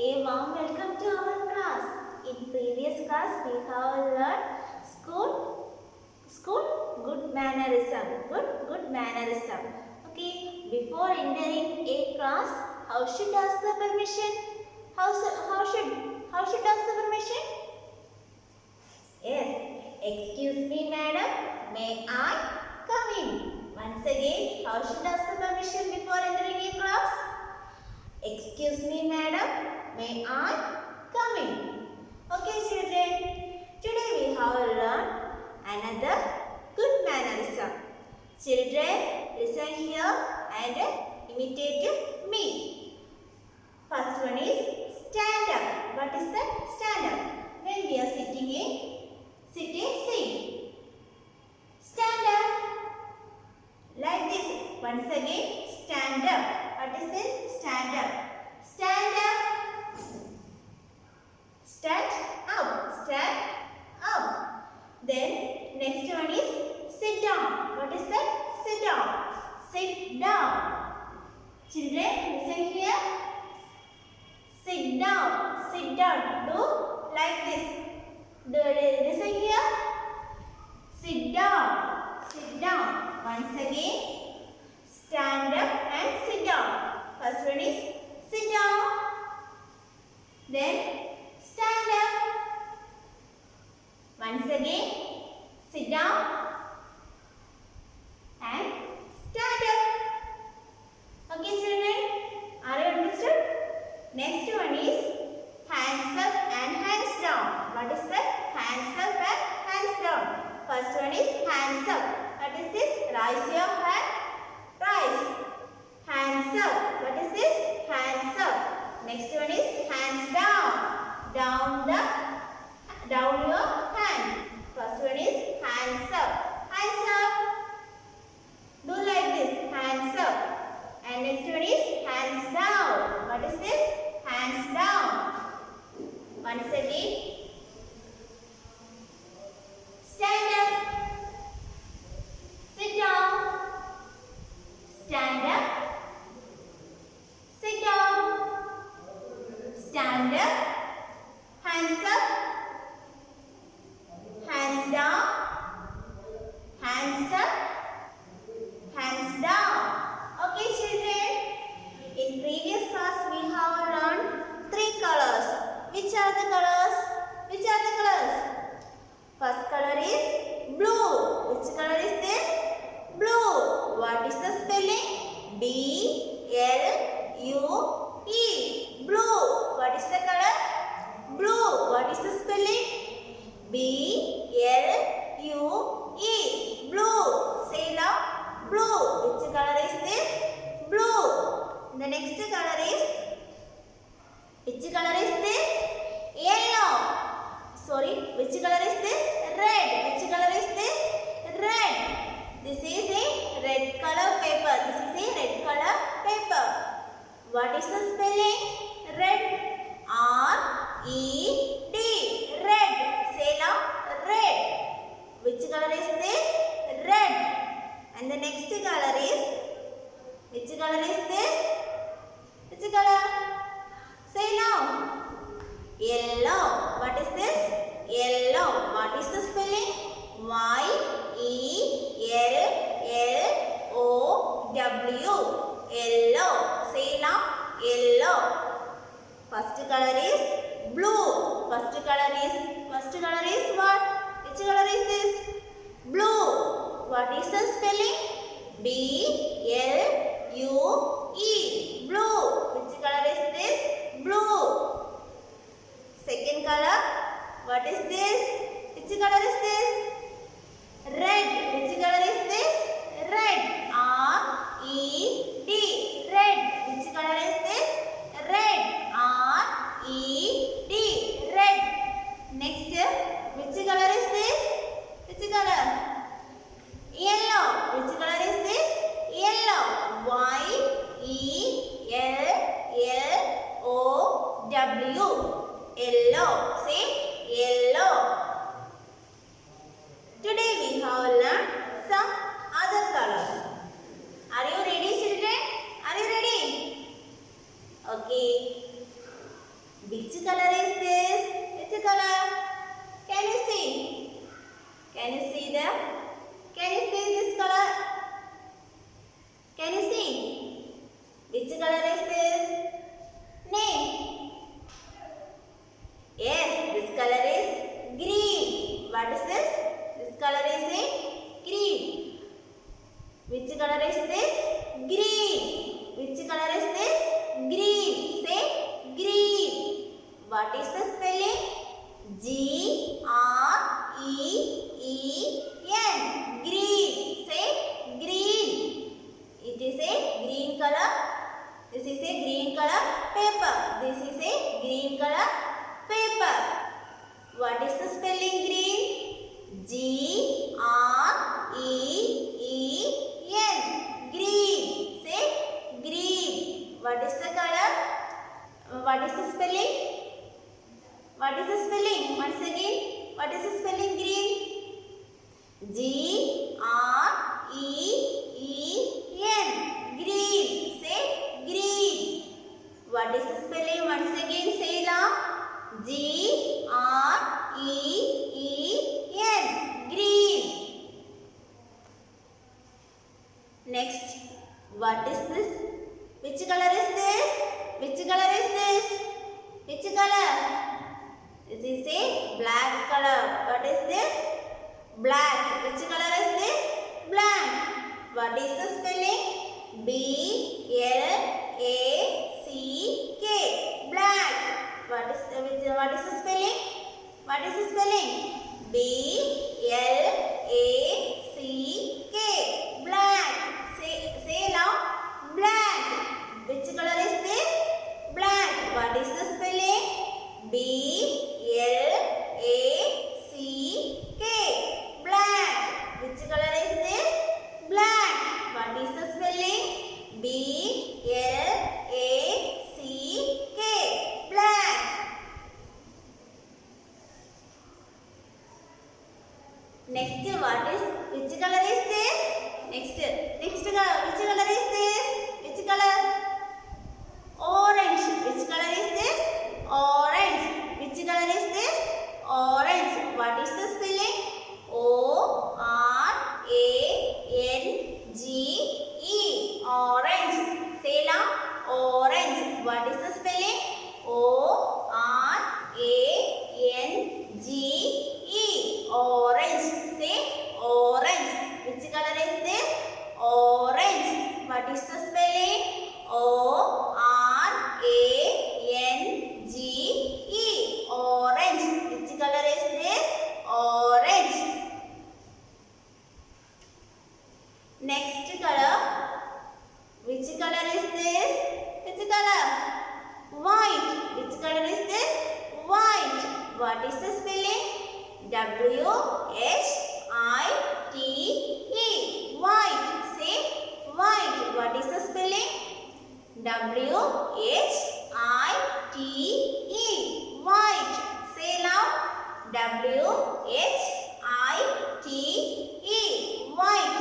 A warm welcome to our class. In previous class we have learned school good mannerism. Good mannerism. Okay, before entering a class, how should ask the permission? How should ask the permission? Yes. Excuse me, madam. May I come in? Once again, how should ask the permission before entering a class? Excuse me, madam. May I come in? Okay, children. Today we have learned another good mannerism. Children, listen here and imitate me. First one is stand up. What is that? Stand up. When we are sitting, sit. Stand up. Like this. Once again, stand up. What is this? Stand up. Stand up. Stand up. Stand up. Then next one is sit down. What is that? Sit down. Sit down. Children, listen here. Sit down. Sit down. Do like this. Listen here. Sit down. Sit down. Once again, stand up and sit down. First one is sit down. Then stand up. Once again, sit down and stand up. Okay, children, are you understood? Next one is hands up and hands down. What is that? Hands up and hands down. First one is hands up. What is this? Raise your hand. Rise. Hands up. What is this? Hands up. Next one is hands down. Down your hand. First one is hands up. Hands up. Do like this. Hands up. And next one is hands down. What is this? Hands down. Once again. Stand up. Sit down. Stand up. Sit down. Stand up. Hands up. Hands down. Hands up. Hands down. Okay, children. In previous class we have learned 3 colors. Which are the colors? Which are the colors? First color is blue. Which color is this? Blue. What is the spelling? B-L-U-E. Blue. What is the color? Blue. What is the spelling? B-L-U-E. Blue. Say loud. Blue. Which color is this? Blue. The next color is? Which color is this? Yellow. Sorry. Which color is this? Red. Which color is this? Red. This is a red color paper. This is a red color paper. What is the spelling? Red. R-E-D. Red. Say loud. Red. Which color is this? Red. And the next color is? Which color is this? Which color? Say now. Yellow. What is this? Yellow. What is the spelling? Y-E-L-L-O-W. Yellow. Say now. Yellow. First color is blue. First color is what? Which color is this? Blue. What is the spelling? B-L-U-E. Blue. Which color is this? Blue. Second color. What is this? Which color is this? Red. Which color is this? Red. R-E-D. Red. Which color is this? Red. R-E-D. Red. Next. Which color is this? Which color? Yellow. Which color is this? Yellow. Y-E-L-L-O-W. Yellow. Say yellow. Today we have learned some other colors. Are you ready, children? Are you ready? Okay. Which color is this? Which color? Can you see? Can you see them? Can you see this color? Can you see? Which color is this? Name. Yes, this color is green. What is this? This color is green. Which color is this? Green. Which color is this? Green. Say green. What is the spelling? G-R-E-E-N. Green. Say green. It is a green color. This is a green color paper. This is a green color paper. What is the spelling green? G-R-E-E-N. Green. Say green. What is the color? What is the spelling? What is the spelling? Once again, what is the spelling green? G-R-E-E-N. Green. Say green. What is the spelling? Once again, say loud. G-R-E-E-N. Green. Next, what is this? Which color is this? Which color is this? Which color? This is a black color. What is this? Black. Which color is this? Black. What is the spelling? B-L-A-C-K. Black. What is the spelling? What is the spelling? B-L-A-C-K. Black. Say loud. Black. Which color is this? Black. What is the spelling? B-L-A-C-K. Black. Which color is this? Black. What is the spelling? B-L-A-C-K. Black. Next, which color is this? Next color. Which color is this? Which color? Orange. Which color is this? Orange. Which color is this? Orange. What is the spelling? O-R-A-N-G-E. Orange. Say loud. Orange. What is the spelling? O-R-A-N-G-E. Orange. Say orange. Which color is this? Orange. What is the spelling? O-R-A-N-G-E. Orange. Which color is this? Orange. Next color. Which color is this? Which color? White. Which color is this? White. What is the spelling? W-H-I-T-E. White. Say white. What is the spelling? W-H-I-T-E. White. Say loud. W-H-I-T-E. White.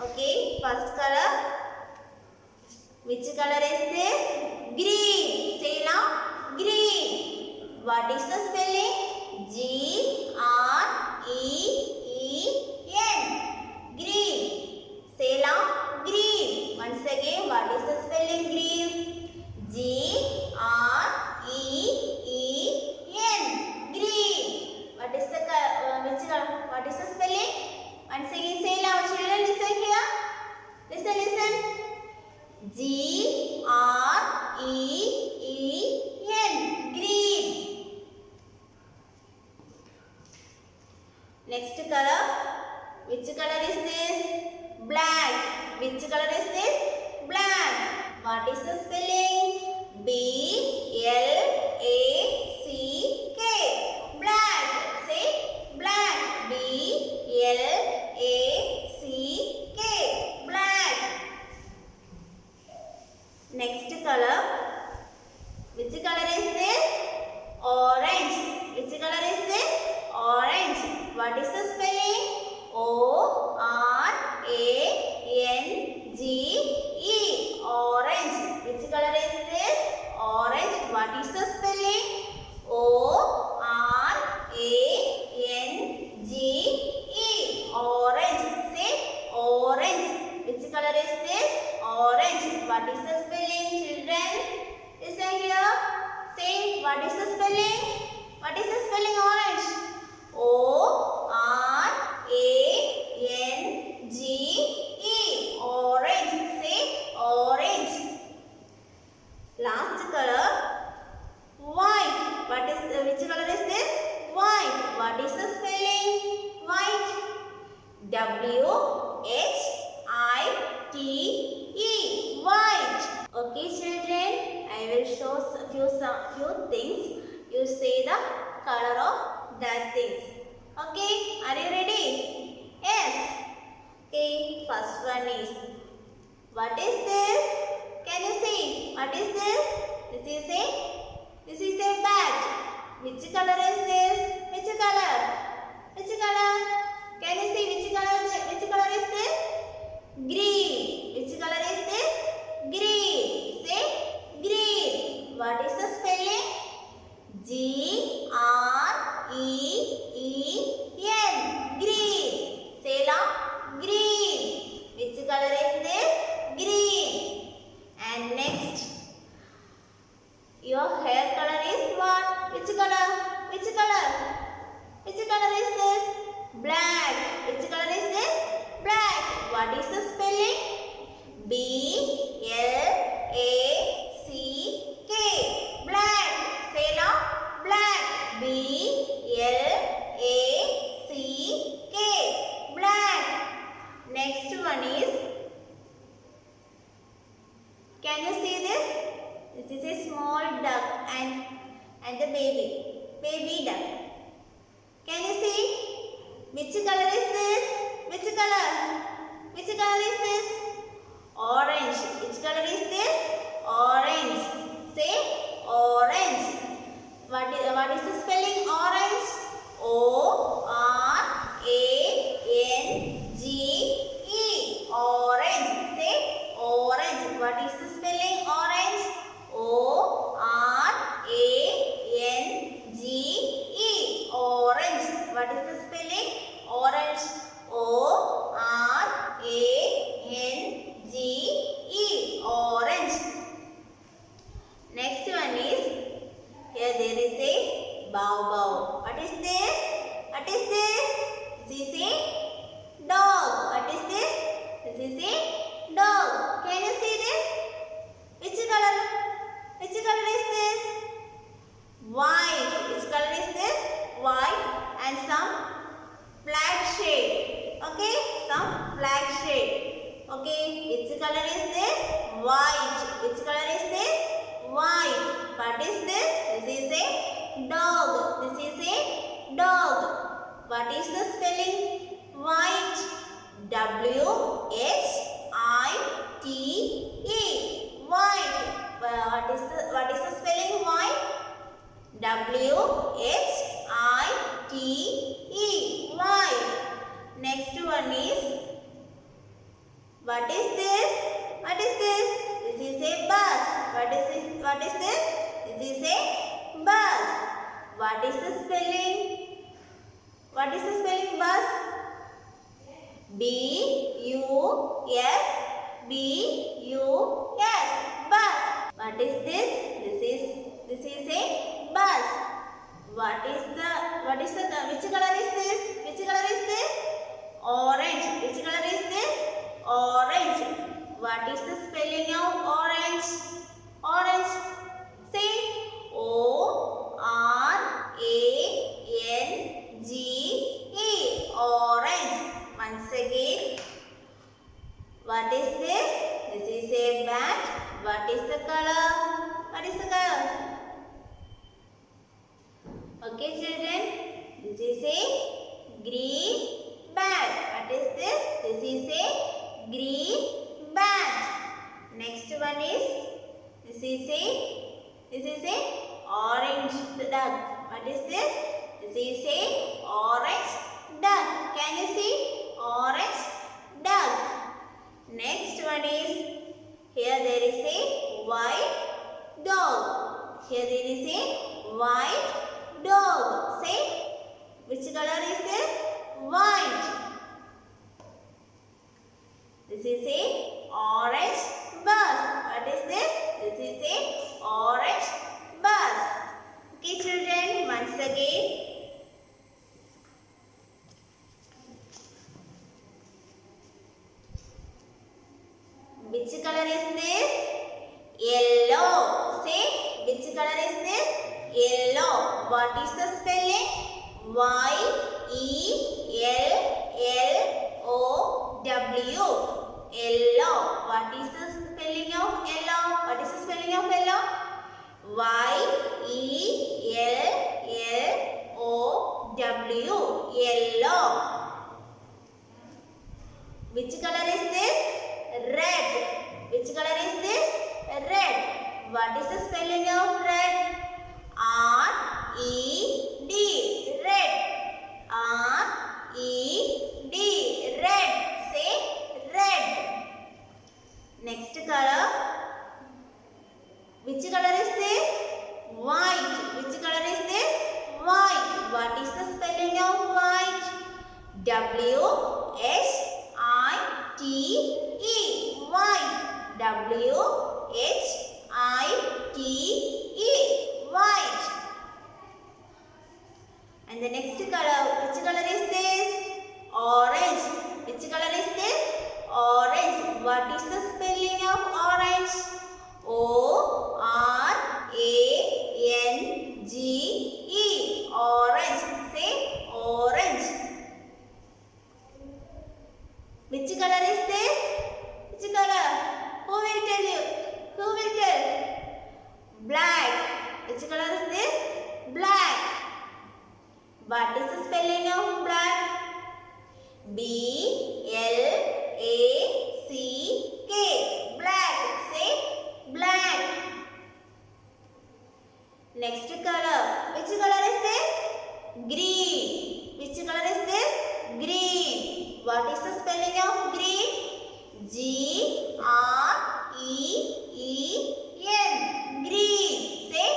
Okay. First color. Which color is this? Green. Say loud. Green. What is the spelling? G-R-E-E-N. Green. Say loud. Green. Once again, what is the spelling green? G-R-E-E-N. Green. What is the which color? What is the spelling? Once again, say loud. Children, listen here. Listen. G-R-E-E-N. Green. Next color. Which color is this? Black. Which color is this? Black. What is the spelling? B-L-A-C-K. Black. Say black. B-L-A-C-K. Black. Next color. Which color is this? Orange. Which color is this? Orange. What is the spelling? O-R-A-N-G-E. Orange. Which color is this? Orange. What is the spelling? Last color, white. Which color is this? White. What is the spelling? White. W-H-I-T-E. White. Okay, children. I will show few things. You say the color of that things. Okay. Are you ready? Yes. Okay. First one is. What is this? Can you see? What is this? This is a bat. Which color is this? Which color? Which color? Can you see which color is this? Green. Which color is this? Green. Say green. What is the spelling? G-R-E-E-N. Green. Say loud. Green. Which color is this? Green. And next, your hair color is what? Which color? Which color? Which color is this? Black. Which color is this? Black. What is the spelling? B-L-A-C-K. Black. Say loud. Black. B-L-A-C-K. Black. Next one is, can you see this? This is a small duck and the baby duck. Can you see? Which color is this? Which color? Which color is this? Orange. Which color is this? Orange. Say orange. What is the spelling orange? O-R-A-N-G-E. Orange. Say orange. What is the spelling orange? O-R-A-N-G-E. Orange. What is the spelling? Orange. O-R-A-N-G-E. Orange. Next one is, here there is a bow. What is this? What is this? This is a dog. What is this? This is a dog. Can you see this? Which color? Which color is this? White. Which color is this? White and some black shade. Okay? Some black shade. Okay? Which color is this? White. Which color is this? White. What is this? This is a dog. This is a dog. What is the spelling? White. W-H-I-T-E. White. What is the spelling? White. W-H-I-T-E. White. Next one is, what is this? What is this? This is a bus. What is this? What is this? This is a bus. What is the spelling? What is the spelling bus? B-U-S. B-U-S. Bus. What is this? This is a bus. Which color is this? Which color is this? Orange. Which color is this? Orange. What is the spelling of orange? Orange. Say O-R-A-N-G-E. Orange. Once again. What is this? This is a bat. What is the color? What is the color? Okay, children. This is a green bat. What is this? This is a green bat. Next one is, this is a orange duck. What is this? This is a orange duck. Can you see? Orange duck. Next one is, here there is a white dog. Here there is a white dog. Say, which color is this? White. This is a orange bus. What is this? This is a orange bus. Okay, children, once again. Which color is this? Yellow. What is the spelling? Y-E-L-L-O-W. Yellow. What is the spelling of yellow? What is the spelling of yellow? Y-E-L-L-O-W. Yellow. Which color is this? Red. Which color is this? Red. What is the spelling of red? R-E-D. Red. R-E-D. Red. Say red. Next color. Which color is this? White. Which color is this? White. What is the spelling of white? W-H-I-T-E. White. W-H-I-T-E. White. And the next color. Which color is this? Orange. Which color is this? Orange. What is the spelling of orange? O-R-A-N-G-E. Orange. Say orange. Which color is this? Which color? Who will tell you? Who will tell? Black. Which color is this? Black. What is the spelling of black? B-L-A-C-K. Black. Say black. Next color. Which color is this? Green. Which color is this? Green. What is the spelling of green? G-R-E-E-N. Green. Say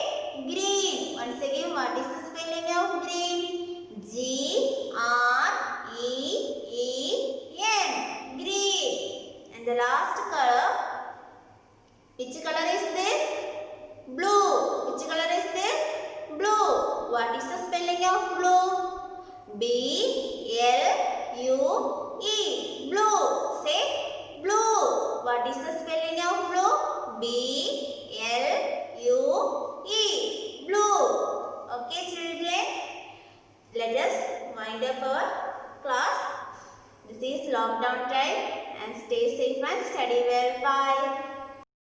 green. Once again, what is the spelling of green? G-R-E-E-N. Green. And the last color. Which color is this? Blue. Which color is this? Blue. What is the spelling of blue? B-L-U-E. Blue. Say blue. What is the spelling of blue? B-L-U-E. Blue. Okay, children. Let us wind up our class. This is lockdown time and stay safe and study well. Bye.